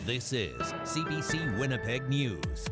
This is CBC Winnipeg News.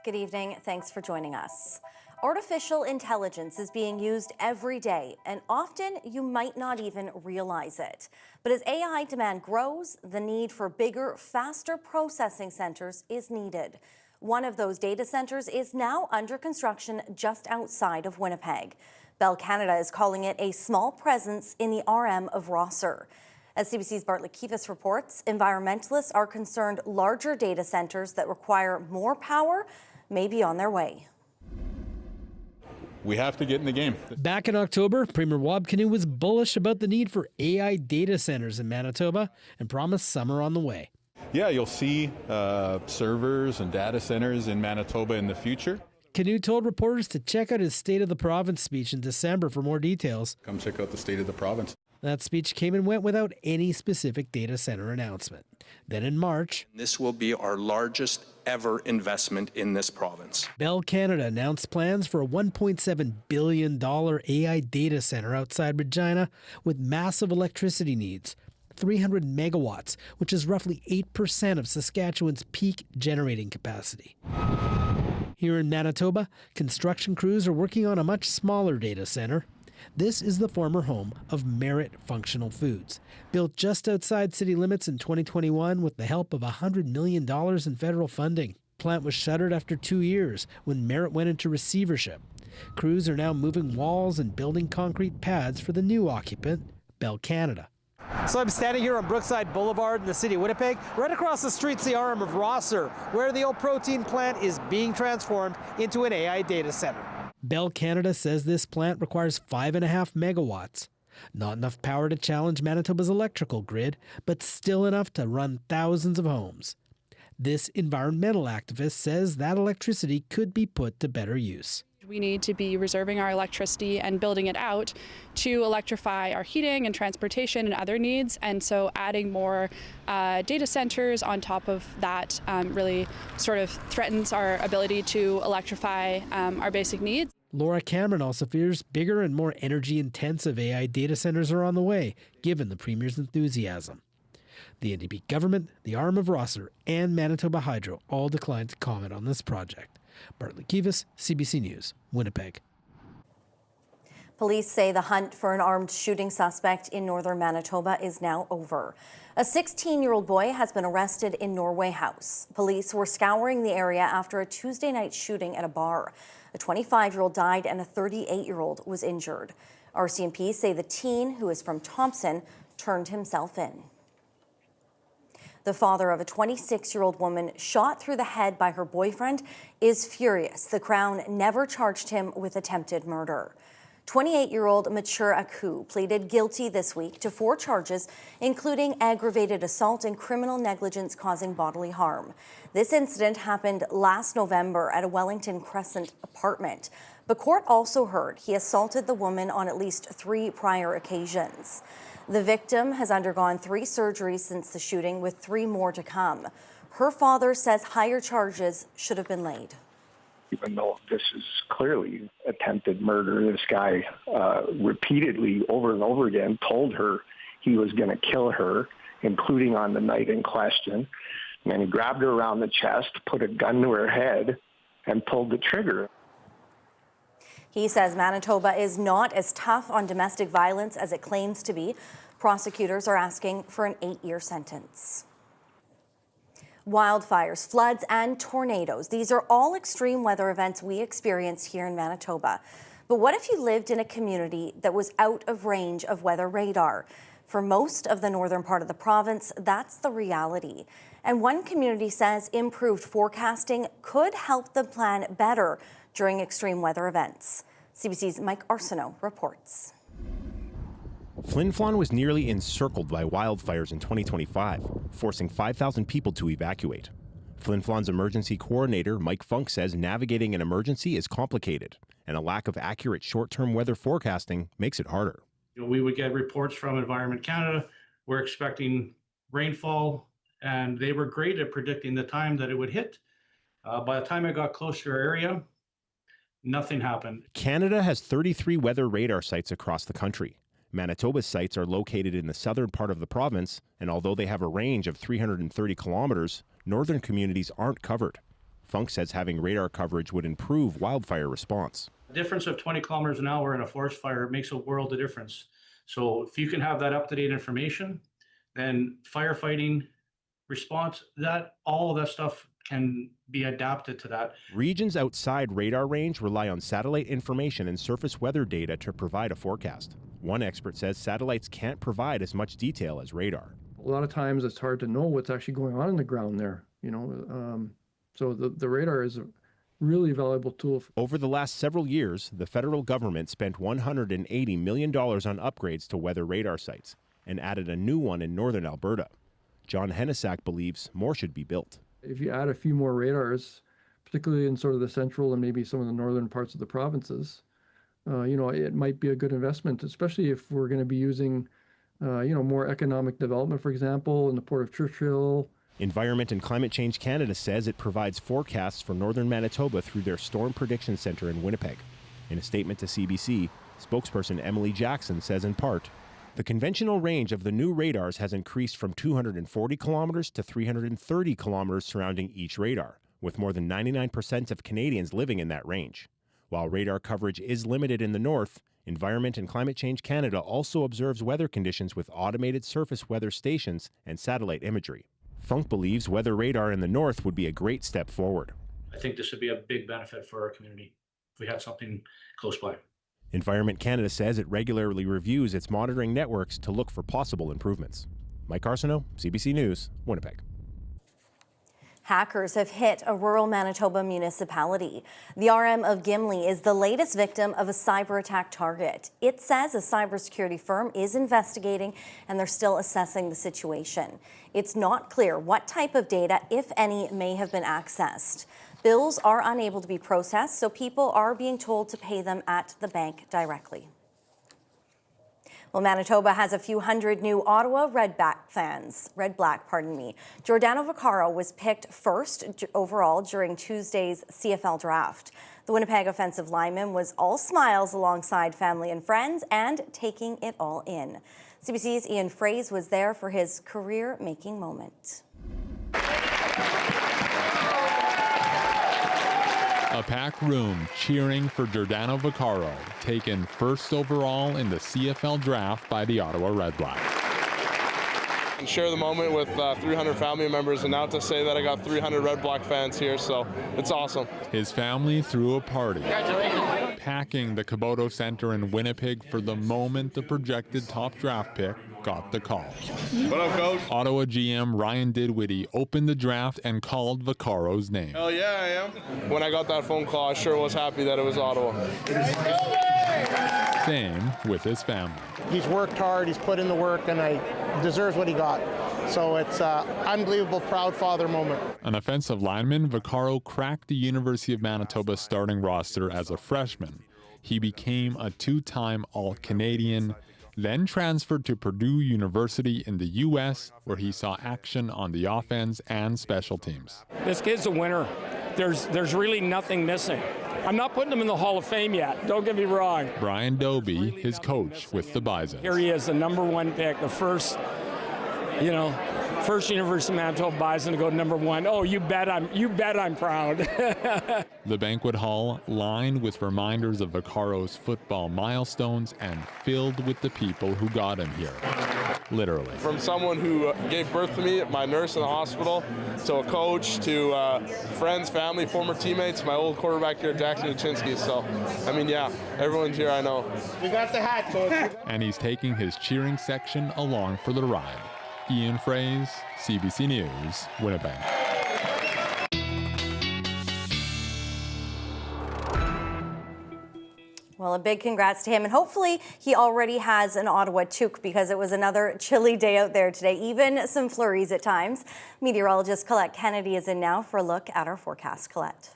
Good evening. Thanks for joining us. Artificial intelligence is being used every day, and often you might not even realize it. But as AI demand grows, the need for bigger, faster processing centers is needed. One of those data centers is now under construction just outside of Winnipeg. Bell Canada is calling it a small presence in the RM of Rosser. As CBC's Bartlett Kivas reports, environmentalists are concerned larger data centers that require more power may be on their way. We have to get in the game. Back in October, Premier Wabkanu was bullish about the need for AI data centers in Manitoba and promised summer on the way. Yeah, you'll see servers and data centers in Manitoba in the future. Canoe told reporters to check out his State of the Province speech in December for more details. Come check out the State of the Province. That speech came and went without any specific data center announcement. Then in March, this will be our largest ever investment in this province. Bell Canada announced plans for a $1.7 billion AI data center outside Regina with massive electricity needs, 300 megawatts, which is roughly 8% of Saskatchewan's peak generating capacity. Here in Manitoba, construction crews are working on a much smaller data center. This is the former home of Merit Functional Foods, built just outside city limits in 2021 with the help of $100 million in federal funding. The plant was shuttered after 2 years when Merit went into receivership. Crews are now moving walls and building concrete pads for the new occupant, Bell Canada. So I'm standing here on Brookside Boulevard in the city of Winnipeg. Right across the street's the RM of Rosser, where the old protein plant is being transformed into an AI data center. Bell Canada says this plant requires 5.5 megawatts. Not enough power to challenge Manitoba's electrical grid, but still enough to run thousands of homes. This environmental activist says that electricity could be put to better use. We need to be reserving our electricity and building it out to electrify our heating and transportation and other needs. And so adding more data centers on top of that really sort of threatens our ability to electrify our basic needs. Laura Cameron also fears bigger and more energy-intensive AI data centers are on the way, given the Premier's enthusiasm. The NDP government, the RM of Rosser, and Manitoba Hydro all declined to comment on this project. Bartlett Kivas, CBC News, Winnipeg. Police say the hunt for an armed shooting suspect in northern Manitoba is now over. A 16-year-old boy has been arrested in Norway House. Police were scouring the area after a Tuesday night shooting at a bar. A 25-year-old died and a 38-year-old was injured. RCMP say the teen, who is from Thompson, turned himself in. The father of a 26-year-old woman shot through the head by her boyfriend is furious. The Crown never charged him with attempted murder. 28-year-old Mature Aku pleaded guilty this week to 4 charges, including aggravated assault and criminal negligence causing bodily harm. This incident happened last November at a Wellington Crescent apartment. The court also heard he assaulted the woman on at least 3 prior occasions. The victim has undergone 3 surgeries since the shooting, with 3 more to come. Her father says higher charges should have been laid. Even though this is clearly attempted murder, this guy repeatedly, over and over again, told her he was going to kill her, including on the night in question. And then he grabbed her around the chest, put a gun to her head, and pulled the trigger. He says Manitoba is not as tough on domestic violence as it claims to be. Prosecutors are asking for an 8-year sentence. Wildfires, floods, and tornadoes. These are all extreme weather events we experience here in Manitoba. But what if you lived in a community that was out of range of weather radar? For most of the northern part of the province, that's the reality. And one community says improved forecasting could help them plan better during extreme weather events. CBC's Mike Arsenault reports. Flin Flon was nearly encircled by wildfires in 2025, forcing 5,000 people to evacuate. Flin Flon's emergency coordinator, Mike Funk, says navigating an emergency is complicated, and a lack of accurate short-term weather forecasting makes it harder. We would get reports from Environment Canada. We're expecting rainfall, and they were great at predicting the time that it would hit. By the time I got close to our area, Nothing happened. Canada has 33 weather radar sites across the country. Manitoba's sites are located in the southern part of the province, and although they have a range of 330 kilometers, northern communities aren't covered. Funk says having radar coverage would improve wildfire response. The difference of 20 kilometers an hour in a forest fire makes a world of difference. So if you can have that up-to-date information, then firefighting response, all of that stuff can be adapted to that. Regions outside radar range rely on satellite information and surface weather data to provide a forecast. One expert says satellites can't provide as much detail as radar. A lot of times it's hard to know what's actually going on in the ground there, so the radar is a really valuable tool. Over the last several years, the federal government spent $180 million on upgrades to weather radar sites and added a new one in northern Alberta. John Hennesack believes more should be built. If you add a few more radars, particularly in sort of the central and maybe some of the northern parts of the provinces, it might be a good investment, especially if we're going to be using, more economic development, for example, in the Port of Churchill. Environment and Climate Change Canada says it provides forecasts for northern Manitoba through their Storm Prediction Centre in Winnipeg. In a statement to CBC, spokesperson Emily Jackson says in part, the conventional range of the new radars has increased from 240 kilometers to 330 kilometers surrounding each radar, with more than 99% of Canadians living in that range. While radar coverage is limited in the north, Environment and Climate Change Canada also observes weather conditions with automated surface weather stations and satellite imagery. Funk believes weather radar in the north would be a great step forward. I think this would be a big benefit for our community if we had something close by. Environment Canada says it regularly reviews its monitoring networks to look for possible improvements. Mike Arsenault, CBC News, Winnipeg. Hackers have hit a rural Manitoba municipality. The RM of Gimli is the latest victim of a cyber attack target. It says a cybersecurity firm is investigating and they're still assessing the situation. It's not clear what type of data, if any, may have been accessed. Bills are unable to be processed, so people are being told to pay them at the bank directly. Well, Manitoba has a few hundred new Ottawa Red Black, Giordano Vaccaro was picked first overall during Tuesday's CFL draft. The Winnipeg offensive lineman was all smiles alongside family and friends and taking it all in. CBC's Ian Fraze was there for his career-making moment. A packed room cheering for Giordano Vaccaro, taken first overall in the CFL draft by the Ottawa Red Black. And share the moment with 300 family members, and now to say that I got 300 Red Black fans here, so it's awesome. His family threw a party, packing the Kubota Center in Winnipeg for the moment the projected top draft pick got the call. What up, Coach? Ottawa GM Ryan Didwitty opened the draft and called Vaccaro's name. Hell yeah, I am. When I got that phone call, I sure was happy that it was Ottawa. Same with his family. He's worked hard, he's put in the work, and he deserves what he got. So it's an unbelievable proud father moment. An offensive lineman, Vaccaro cracked the University of Manitoba starting roster as a freshman. He became a two-time All-Canadian, then transferred to Purdue University in the U.S., where he saw action on the offense and special teams. This kid's a winner. There's really nothing missing. I'm not putting him in the Hall of Fame yet, don't get me wrong. Brian Doby, his coach with the Bisons. Here he is, the #1 pick, the first University of Manitoba Bison to go #1. Oh, you bet I'm proud. The banquet hall lined with reminders of Vaccaro's football milestones and filled with the people who got him here. Literally. From someone who gave birth to me, my nurse in the hospital, to a coach, to friends, family, former teammates, my old quarterback here, Jackson Uchinsky. So, yeah, everyone's here I know. You got the hat, Coach. And he's taking his cheering section along for the ride. Ian Fraze, CBC News, Winnipeg. Well, a big congrats to him, and hopefully he already has an Ottawa toque because it was another chilly day out there today, even some flurries at times. Meteorologist Colette Kennedy is in now for a look at our forecast. Colette.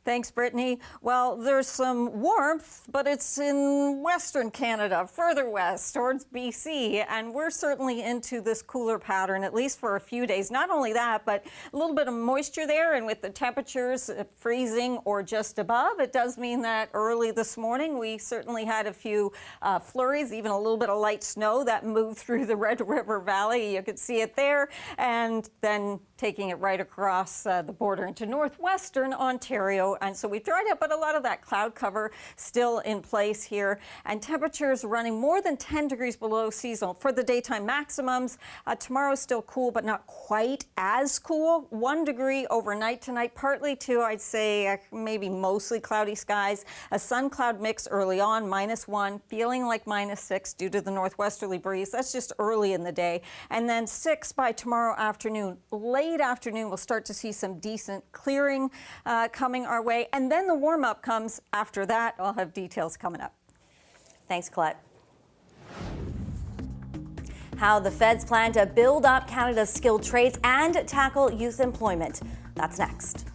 Thanks, Brittany. Well, there's some warmth, but it's in Western Canada, further west towards BC, and we're certainly into this cooler pattern, at least for a few days. Not only that, but a little bit of moisture there, and with the temperatures freezing or just above, it does mean that early this morning we certainly had a few flurries, even a little bit of light snow that moved through the Red River Valley. You could see it there, and then taking it right across the border into northwestern Ontario. And so we dried up, but a lot of that cloud cover still in place here. And temperatures running more than 10 degrees below seasonal for the daytime maximums. Tomorrow is still cool, but not quite as cool. 1 degree overnight tonight, partly to, I'd say, maybe mostly cloudy skies. A sun-cloud mix early on, -1, feeling like -6 due to the northwesterly breeze. That's just early in the day. And then 6 by tomorrow afternoon. Late afternoon, we'll start to see some decent clearing coming our way. And then the warm-up comes after that. I'll have details coming up. Thanks, Colette. How the feds plan to build up Canada's skilled trades and tackle youth employment. That's next.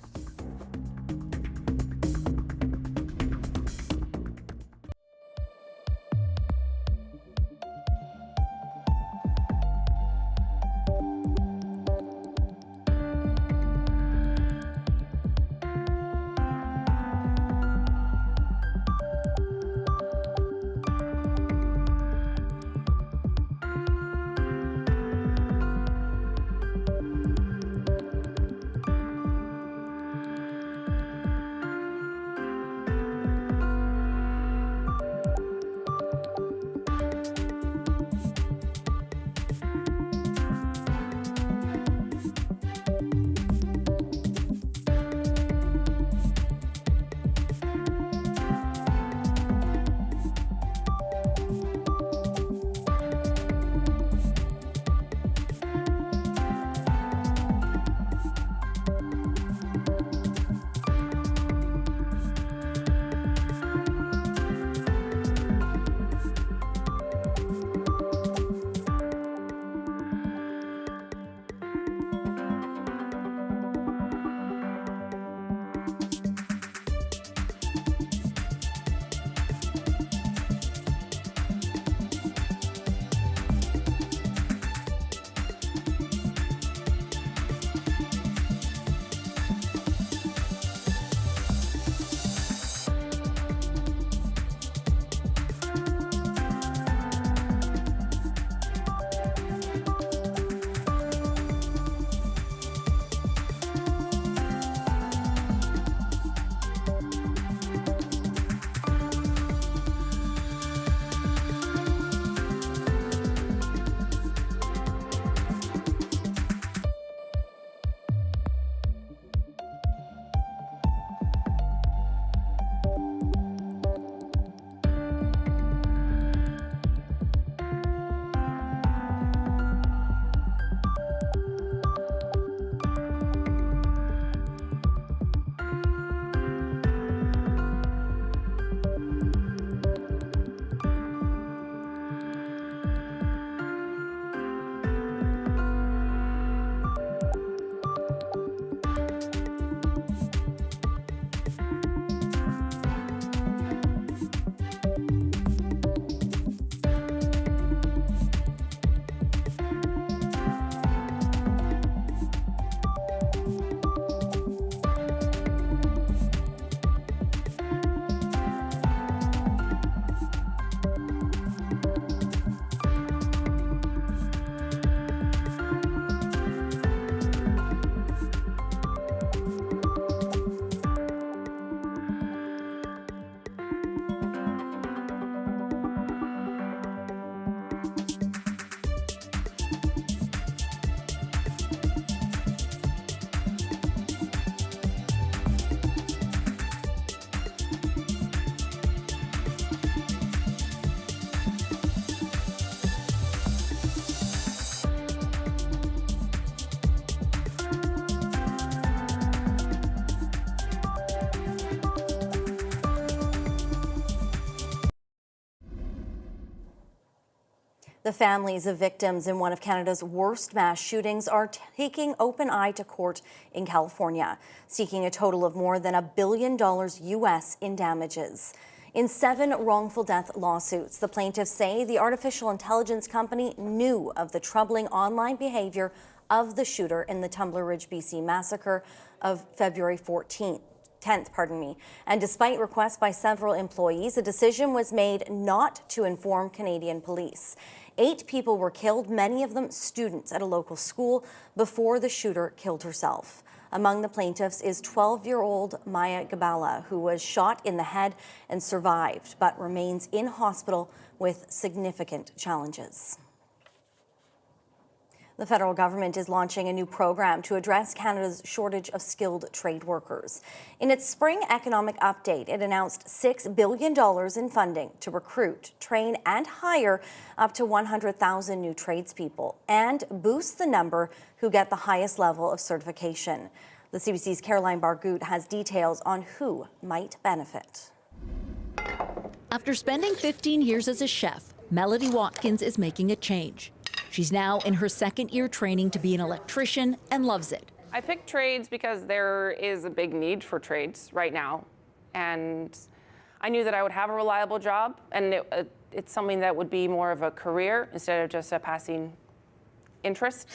The families of victims in one of Canada's worst mass shootings are taking OpenAI to court in California, seeking a total of more than $1 billion US in damages. In 7 wrongful death lawsuits, the plaintiffs say the artificial intelligence company knew of the troubling online behavior of the shooter in the Tumbler Ridge, BC massacre of February 10th. And despite requests by several employees, a decision was made not to inform Canadian police. 8 people were killed, many of them students at a local school, before the shooter killed herself. Among the plaintiffs is 12-year-old Maya Gabala, who was shot in the head and survived, but remains in hospital with significant challenges. The federal government is launching a new program to address Canada's shortage of skilled trade workers. In its spring economic update, it announced $6 billion in funding to recruit, train, and hire up to 100,000 new tradespeople and boost the number who get the highest level of certification. The CBC's Caroline Bargout has details on who might benefit. After spending 15 years as a chef, Melody Watkins is making a change. She's now in her 2nd year training to be an electrician and loves it. I picked trades because there is a big need for trades right now. And I knew that I would have a reliable job, and it's something that would be more of a career instead of just a passing interest.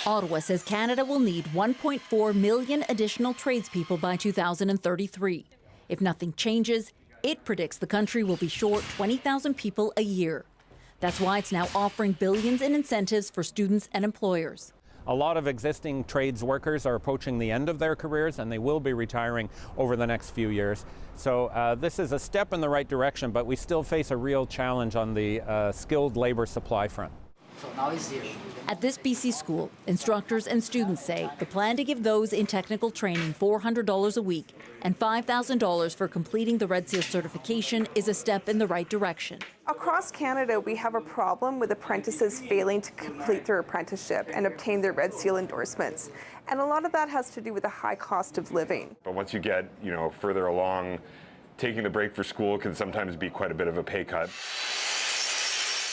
Ottawa says Canada will need 1.4 million additional tradespeople by 2033. If nothing changes, it predicts the country will be short 20,000 people a year. That's why it's now offering billions in incentives for students and employers. A lot of existing trades workers are approaching the end of their careers, and they will be retiring over the next few years. So this is a step in the right direction, but we still face a real challenge on the skilled labor supply front. At this BC school, instructors and students say the plan to give those in technical training $400 a week and $5,000 for completing the Red Seal certification is a step in the right direction. Across Canada, we have a problem with apprentices failing to complete their apprenticeship and obtain their Red Seal endorsements. And a lot of that has to do with the high cost of living. But once you get, further along, taking the break for school can sometimes be quite a bit of a pay cut.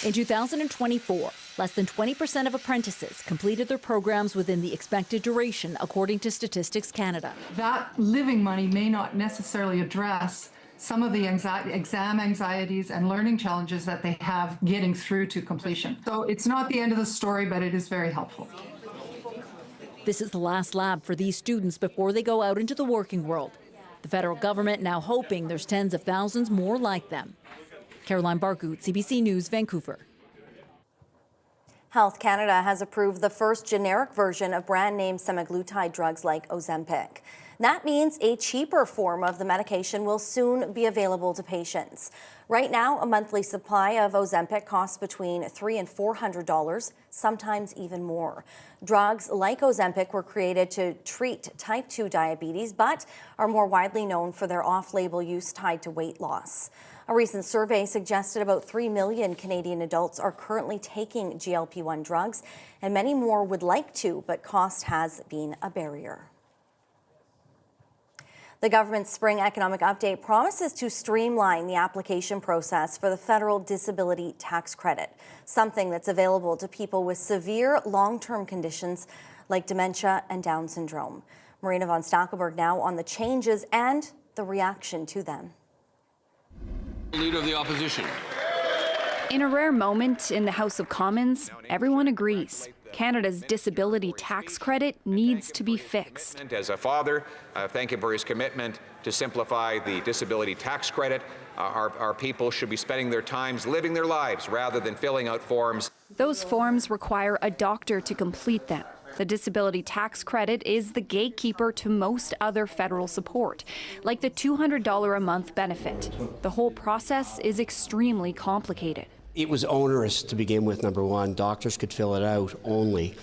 In 2024, less than 20% of apprentices completed their programs within the expected duration, according to Statistics Canada. That living money may not necessarily address some of the exam anxieties and learning challenges that they have getting through to completion. So it's not the end of the story, but it is very helpful. This is the last lab for these students before they go out into the working world. The federal government now hoping there's tens of thousands more like them. Caroline Bargout, CBC News, Vancouver. Health Canada has approved the first generic version of brand name semaglutide drugs like Ozempic. That means a cheaper form of the medication will soon be available to patients. Right now, a monthly supply of Ozempic costs between $300 and $400, sometimes even more. Drugs like Ozempic were created to treat type 2 diabetes, but are more widely known for their off-label use tied to weight loss. A recent survey suggested about 3 million Canadian adults are currently taking GLP-1 drugs, and many more would like to, but cost has been a barrier. The government's spring economic update promises to streamline the application process for the federal disability tax credit, something that's available to people with severe long-term conditions like dementia and Down syndrome. Marina von Stackelberg now on the changes and the reaction to them. Leader of the opposition. In a rare moment in the House of Commons, everyone agrees. Canada's disability tax credit needs to be fixed. As a father, thank him for his commitment to simplify the disability tax credit. Our people should be spending their times living their lives rather than filling out forms. Those forms require a doctor to complete them. The disability tax credit is the gatekeeper to most other federal support, like the $200 a month benefit. The whole process is extremely complicated. It was onerous to begin with, number one. Doctors could fill it out only.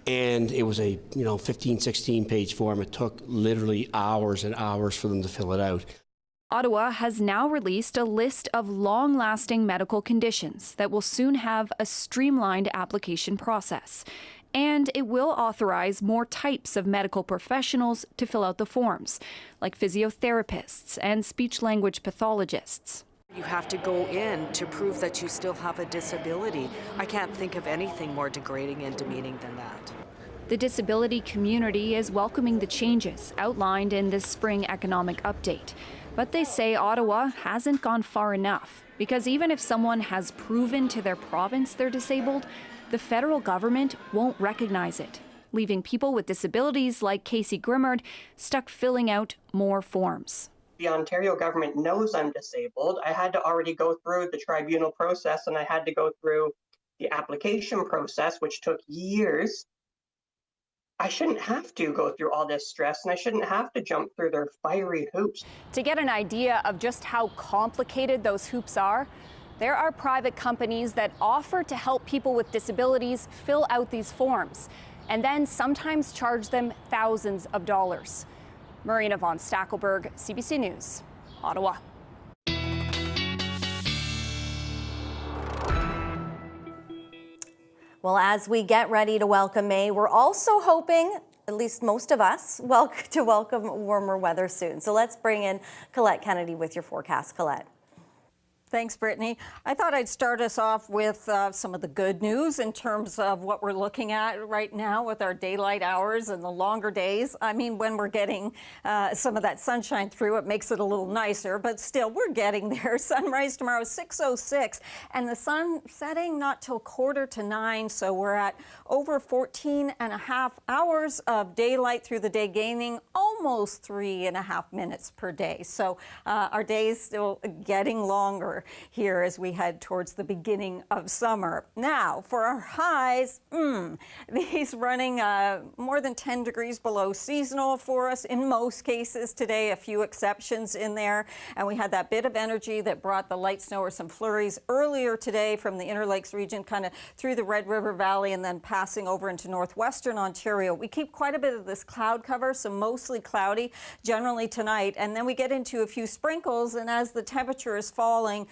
And it was a 15, 16-page form. It took literally hours and hours for them to fill it out. Ottawa has now released a list of long-lasting medical conditions that will soon have a streamlined application process. And it will authorize more types of medical professionals to fill out the forms, like physiotherapists and speech-language pathologists. You have to go in to prove that you still have a disability. I can't think of anything more degrading and demeaning than that. The disability community is welcoming the changes outlined in this spring economic update. But they say Ottawa hasn't gone far enough, because even if someone has proven to their province they're disabled, the federal government won't recognize it, leaving people with disabilities like Casey Grimmard stuck filling out more forms. The Ontario government knows I'm disabled. I had to already go through the tribunal process, and I had to go through the application process, which took years. I shouldn't have to go through all this stress, and I shouldn't have to jump through their fiery hoops. To get an idea of just how complicated those hoops are, there are private companies that offer to help people with disabilities fill out these forms, and then sometimes charge them thousands of dollars. Marina von Stackelberg, CBC News, Ottawa. Well, as we get ready to welcome May, we're also hoping, at least most of us, to welcome warmer weather soon. So let's bring in Colette Kennedy with your forecast. Colette. Thanks, Brittany. I thought I'd start us off with some of the good news in terms of what we're looking at right now with our daylight hours and the longer days. I mean, when we're getting some of that sunshine through, it makes it a little nicer, but still, we're getting there. Sunrise tomorrow, 6:06, and the sun setting not till 8:45, so we're at over 14 and a half hours of daylight through the day, gaining almost 3.5 minutes per day. So our days still getting longer here as we head towards the beginning of summer. Now, for our highs, these running more than 10 degrees below seasonal for us in most cases today, a few exceptions in there. And we had that bit of energy that brought the light snow or some flurries earlier today from the Inner Lakes region, kind of through the Red River Valley and then passing over into northwestern Ontario. We keep quite a bit of this cloud cover, so mostly cloudy generally tonight. And then we get into a few sprinkles, and as the temperature is falling,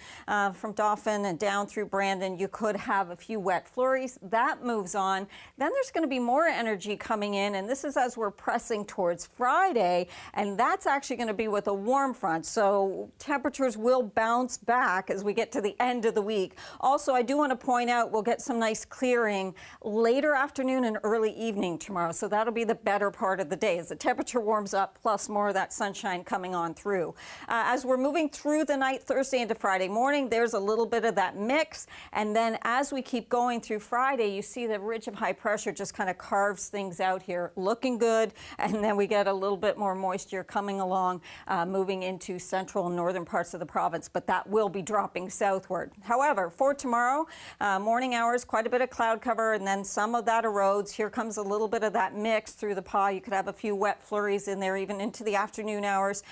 from Dauphin and down through Brandon, you could have a few wet flurries. That moves on. Then there's going to be more energy coming in, and this is as we're pressing towards Friday, and that's actually going to be with a warm front. So temperatures will bounce back as we get to the end of the week. Also, I do want to point out we'll get some nice clearing later afternoon and early evening tomorrow. So that'll be the better part of the day as the temperature warms up, plus more of that sunshine coming on through. As we're moving through the night, Thursday into Friday morning, there's a little bit of that mix. And then as we keep going through Friday, you see the ridge of high pressure just kind of carves things out here, looking good. And then we get a little bit more moisture coming along, moving into central and northern parts of the province, but that will be dropping southward. However, for tomorrow, morning hours, quite a bit of cloud cover, and then some of that erodes. Here comes a little bit of that mix through the paw. You could have a few wet flurries in there, even into the afternoon hours.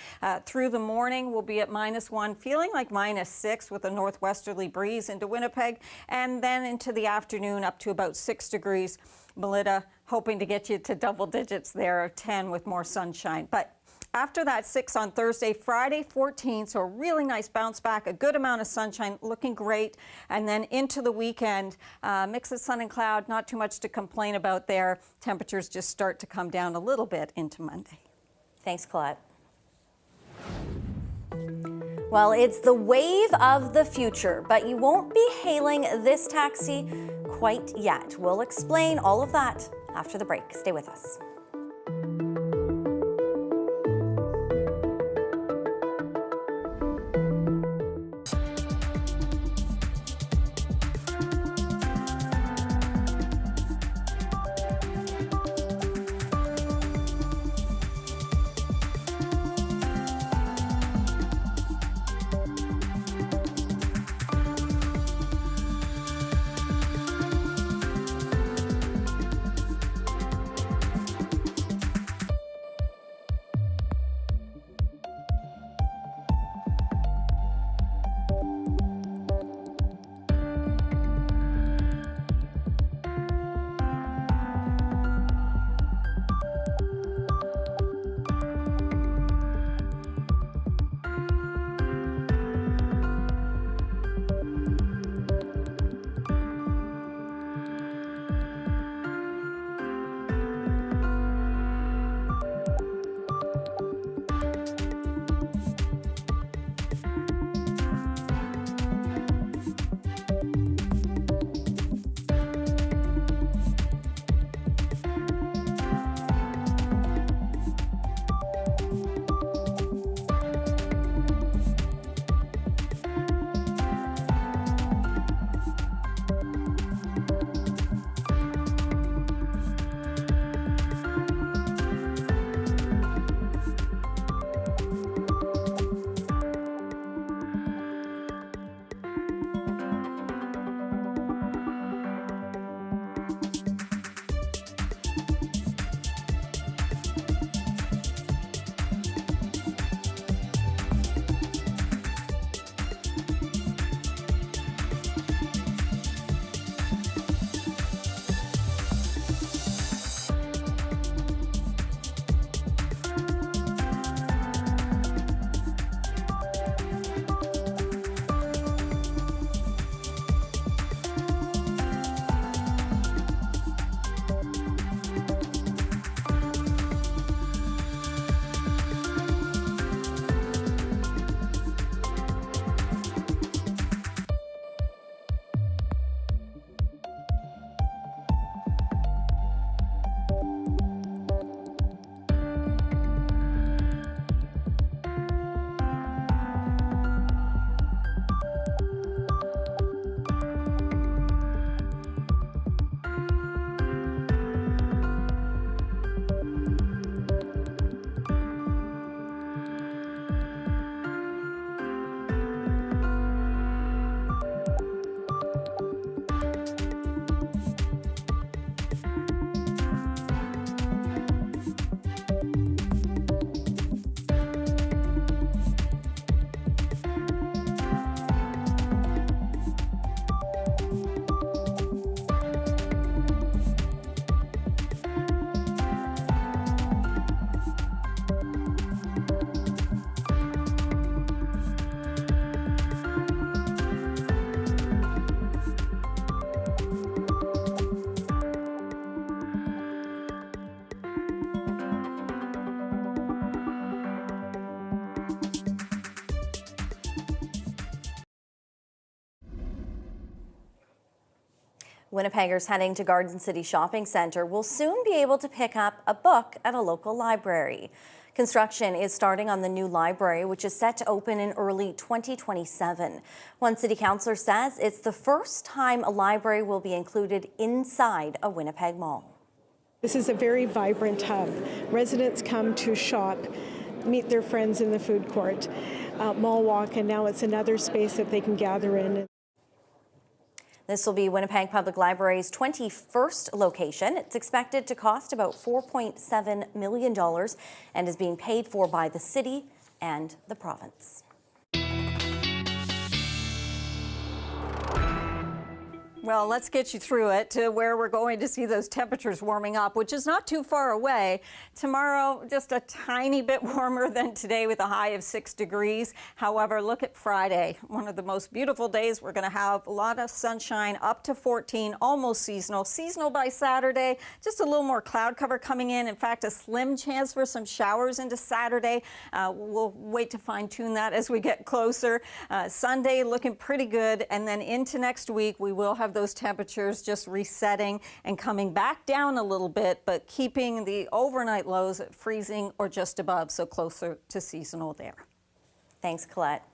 Through the morning, we'll be at -1, feeling like -6 with a northwesterly breeze into Winnipeg, and then into the afternoon up to about 6 degrees. Melita hoping to get you to double digits there of 10 with more sunshine. But after that 6 on Thursday, Friday 14, so a really nice bounce back, a good amount of sunshine, looking great. And then into the weekend, mix of sun and cloud, not too much to complain about there. Temperatures just start to come down a little bit into Monday. Thanks, Colette. Well, it's the wave of the future, but you won't be hailing this taxi quite yet. We'll explain all of that after the break. Stay with us. Winnipeggers heading to Garden City Shopping Centre will soon be able to pick up a book at a local library. Construction is starting on the new library, which is set to open in early 2027. One city councillor says it's the first time a library will be included inside a Winnipeg mall. This is a very vibrant hub. Residents come to shop, meet their friends in the food court, mall walk, and now it's another space that they can gather in. This will be Winnipeg Public Library's 21st location. It's expected to cost about $4.7 million and is being paid for by the city and the province. Well, let's get you through it to where we're going to see those temperatures warming up, which is not too far away. Tomorrow, just a tiny bit warmer than today with a high of 6 degrees. However, look at Friday, one of the most beautiful days. We're going to have a lot of sunshine, up to 14, almost seasonal. Seasonal by Saturday, just a little more cloud cover coming in. In fact, a slim chance for some showers into Saturday. We'll wait to fine tune that as we get closer. Sunday looking pretty good. And then into next week, we will have those temperatures just resetting and coming back down a little bit, but keeping the overnight lows at freezing or just above, so closer to seasonal there. Thanks, Colette.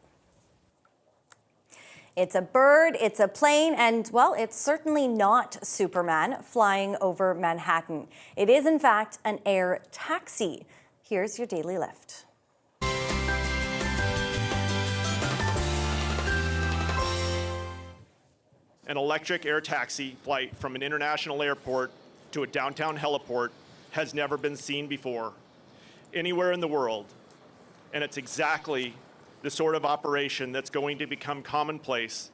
It's a bird, it's a plane, and, well, it's certainly not Superman flying over Manhattan. It is, in fact, an air taxi. Here's your daily lift. An electric air taxi flight from an international airport to a downtown heliport has never been seen before anywhere in the world. And it's exactly the sort of operation that's going to become commonplace.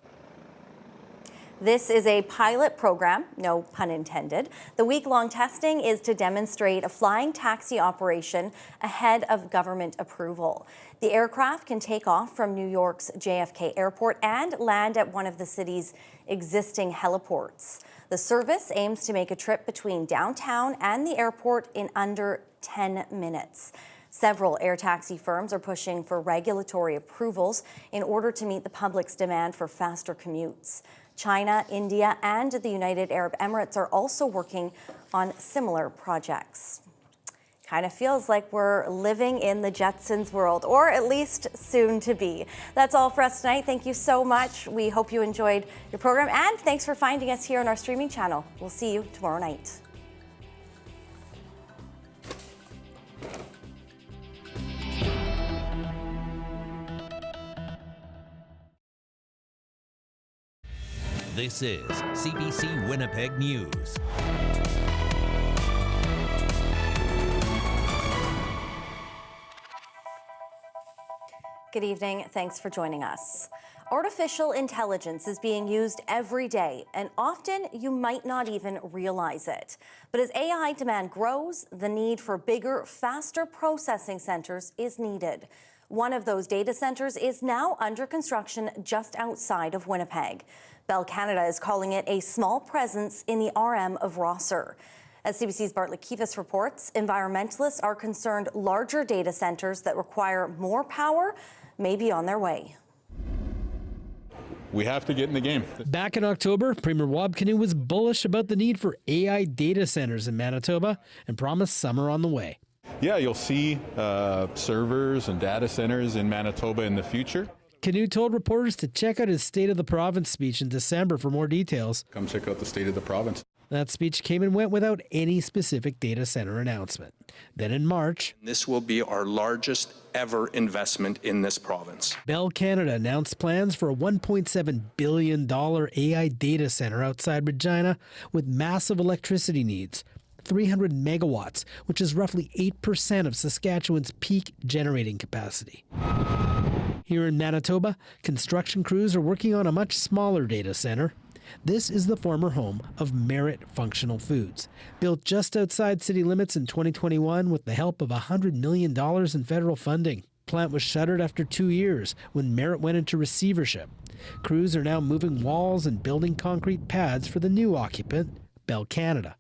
This is a pilot program, no pun intended. The week-long testing is to demonstrate a flying taxi operation ahead of government approval. The aircraft can take off from New York's JFK Airport and land at one of the city's existing heliports. The service aims to make a trip between downtown and the airport in under 10 minutes. Several air taxi firms are pushing for regulatory approvals in order to meet the public's demand for faster commutes. China, India, and the United Arab Emirates are also working on similar projects. Kind of feels like we're living in the Jetsons world, or at least soon to be. That's all for us tonight. Thank you so much. We hope you enjoyed your program, and thanks for finding us here on our streaming channel. We'll see you tomorrow night. This is CBC Winnipeg News. Good evening. Thanks for joining us. Artificial intelligence is being used every day, and often you might not even realize it. But as AI demand grows, the need for bigger, faster processing centers is needed. One of those data centers is now under construction just outside of Winnipeg. Bell Canada is calling it a small presence in the RM of Rosser. As CBC's Bartlett Kivas reports, environmentalists are concerned larger data centers that require more power may be on their way. We have to get in the game. Back in October, Premier Wabkanu was bullish about the need for AI data centers in Manitoba and promised some are on the way. Yeah, you'll see servers and data centers in Manitoba in the future. Canoe told reporters to check out his State of the Province speech in December for more details. Come check out the State of the Province. That speech came and went without any specific data center announcement. Then in March, this will be our largest ever investment in this province. Bell Canada announced plans for a $1.7 billion AI data center outside Regina with massive electricity needs. 300 megawatts, which is roughly 8% of Saskatchewan's peak generating capacity. Here in Manitoba, construction crews are working on a much smaller data center. This is the former home of Merit Functional Foods, built just outside city limits in 2021 with the help of $100 million in federal funding. The plant was shuttered after 2 years when Merit went into receivership. Crews are now moving walls and building concrete pads for the new occupant, Bell Canada.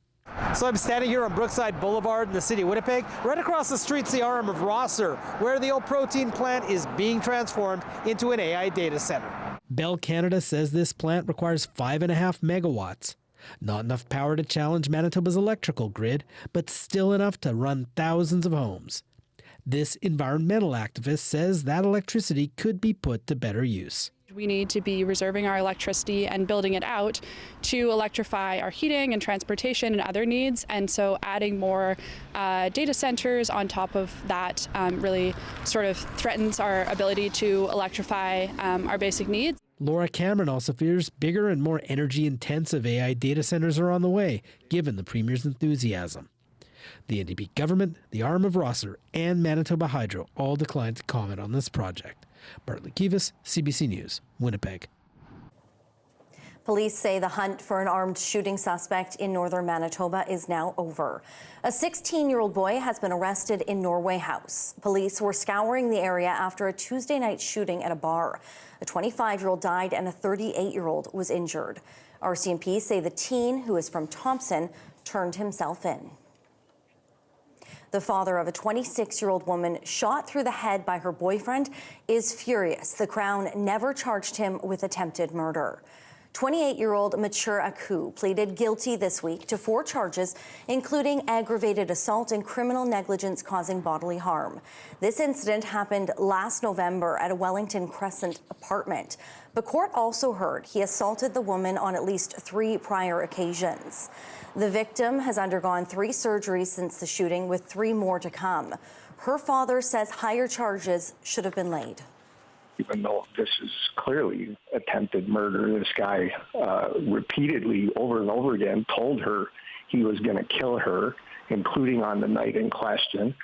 So I'm standing here on Brookside Boulevard in the city of Winnipeg. Right across the street's the RM of Rosser, where the old protein plant is being transformed into an AI data center. Bell Canada says this plant requires 5.5 megawatts. Not enough power to challenge Manitoba's electrical grid, but still enough to run thousands of homes. This environmental activist says that electricity could be put to better use. We need to be reserving our electricity and building it out to electrify our heating and transportation and other needs. And so adding more data centers on top of that really sort of threatens our ability to electrify our basic needs. Laura Cameron also fears bigger and more energy-intensive AI data centers are on the way, given the Premier's enthusiasm. The NDP government, the arm of Rosser, and Manitoba Hydro all declined to comment on this project. Bartley Kivas, CBC News, Winnipeg. Police say the hunt for an armed shooting suspect in northern Manitoba is now over. A 16-year-old boy has been arrested in Norway House. Police were scouring the area after a Tuesday night shooting at a bar. A 25-year-old died and a 38-year-old was injured. RCMP say the teen, who is from Thompson, turned himself in. The father of a 26-year-old woman shot through the head by her boyfriend is furious. The Crown never charged him with attempted murder. 28-year-old Mature Aku pleaded guilty this week to 4 charges, including aggravated assault and criminal negligence causing bodily harm. This incident happened last November at a Wellington Crescent apartment. The court also heard he assaulted the woman on at least 3 prior occasions. The victim has undergone 3 surgeries since the shooting, with 3 more to come. Her father says higher charges should have been laid. Even though this is clearly attempted murder, this guy repeatedly, over and over again, told her he was going to kill her, including on the night in question.